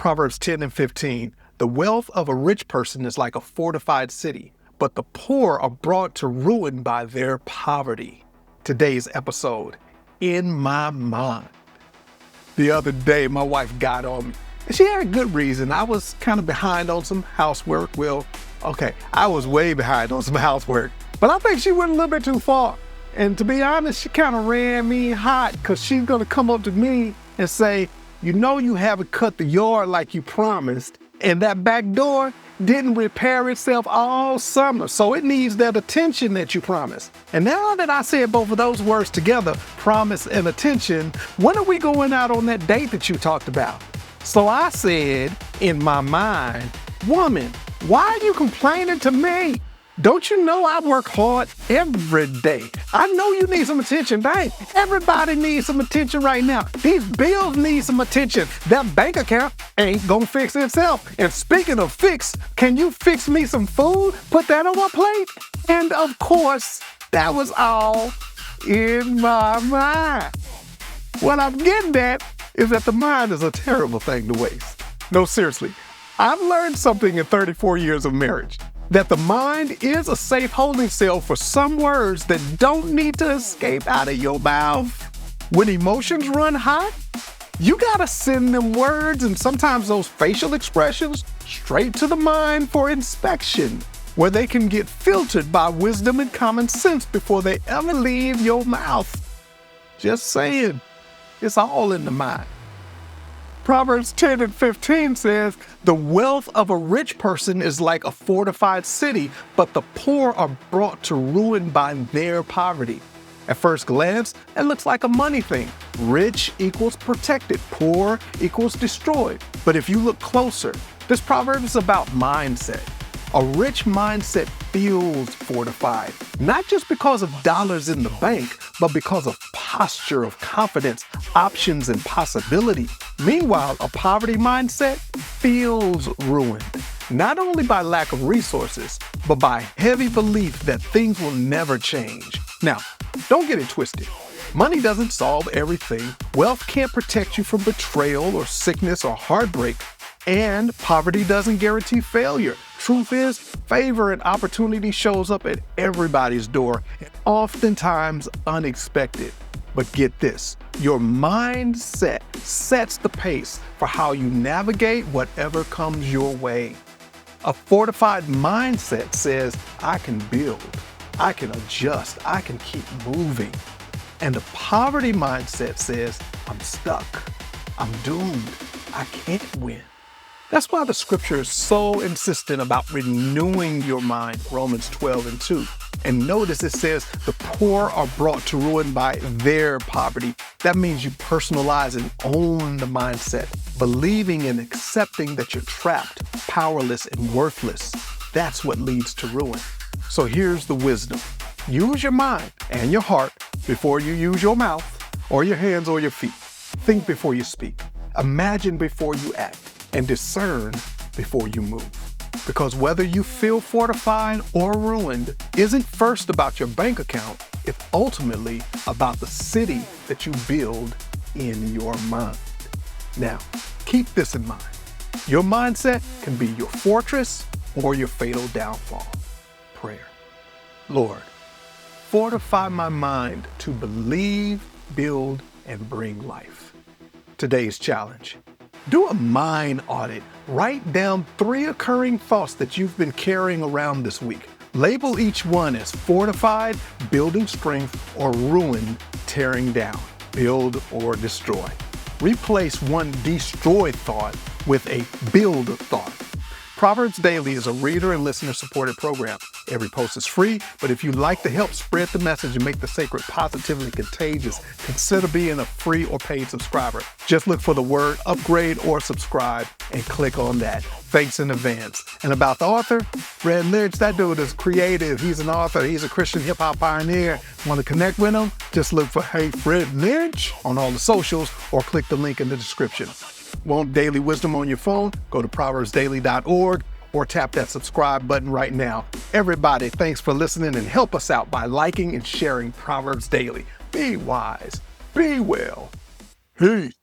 Proverbs 10 and 15. The wealth of a rich person is like a fortified city, but the poor are brought to ruin by their poverty. Today's episode, In My Mind. The other day, my wife got on me. And she had a good reason. I was kind of behind on some housework. I was way behind on some housework. But I think she went a little bit too far. And to be honest, she kind of ran me hot because she's going to come up to me and say, you haven't cut the yard like you promised. And that back door didn't repair itself all summer. So it needs that attention that you promised. And now that I said both of those words together, promise and attention, when are we going out on that date that you talked about? So I said in my mind, woman, why are you complaining to me? Don't you know I work hard every day? I know you need some attention, babe. Everybody needs some attention right now. These bills need some attention. That bank account ain't gonna fix itself. And speaking of fix, can you fix me some food? Put that on my plate? And of course, that was all in my mind. What I'm getting at is that the mind is a terrible thing to waste. No, seriously, I've learned something in 34 years of marriage. That the mind is a safe holding cell for some words that don't need to escape out of your mouth. When emotions run hot, you gotta send them words and sometimes those facial expressions straight to the mind for inspection, where they can get filtered by wisdom and common sense before they ever leave your mouth. Just saying, it's all in the mind. Proverbs 10 and 15 says, the wealth of a rich person is like a fortified city, but the poor are brought to ruin by their poverty. At first glance, it looks like a money thing. Rich equals protected, poor equals destroyed. But if you look closer, this proverb is about mindset. A rich mindset feels fortified, not just because of dollars in the bank, but because of posture of confidence, options, and possibility. Meanwhile, a poverty mindset feels ruined, not only by lack of resources, but by heavy belief that things will never change. Now, don't get it twisted. Money doesn't solve everything. Wealth can't protect you from betrayal or sickness or heartbreak. And poverty doesn't guarantee failure. Truth is, favor and opportunity shows up at everybody's door, and oftentimes unexpected. But get this, your mindset sets the pace for how you navigate whatever comes your way. A fortified mindset says, I can build, I can adjust, I can keep moving. And a poverty mindset says, I'm stuck, I'm doomed, I can't win. That's why the scripture is so insistent about renewing your mind, Romans 12 and 2. And notice it says the poor are brought to ruin by their poverty. That means you personalize and own the mindset, believing and accepting that you're trapped, powerless, and worthless. That's what leads to ruin. So here's the wisdom. Use your mind and your heart before you use your mouth or your hands or your feet. Think before you speak. Imagine before you act. And discern before you move. Because whether you feel fortified or ruined isn't first about your bank account, it's ultimately about the city that you build in your mind. Now, keep this in mind. Your mindset can be your fortress or your fatal downfall. Prayer. Lord, fortify my mind to believe, build, and bring life. Today's challenge. Do a mind audit. Write down 3 occurring thoughts that you've been carrying around this week. Label each one as fortified, building strength, or ruined, tearing down, build, or destroy. Replace one destroy thought with a build thought. Proverbs Daily is a reader and listener supported program. Every post is free, but if you'd like to help spread the message and make the sacred positively contagious, consider being a free or paid subscriber. Just look for the word upgrade or subscribe and click on that. Thanks in advance. And about the author, Fred Lynch, that dude is creative. He's an author. He's a Christian hip hop pioneer. Want to connect with him? Just look for Hey Fred Lynch on all the socials or click the link in the description. Want daily wisdom on your phone? Go to proverbsdaily.org or tap that subscribe button right now. Everybody, thanks for listening and help us out by liking and sharing Proverbs Daily. Be wise, be well. Peace.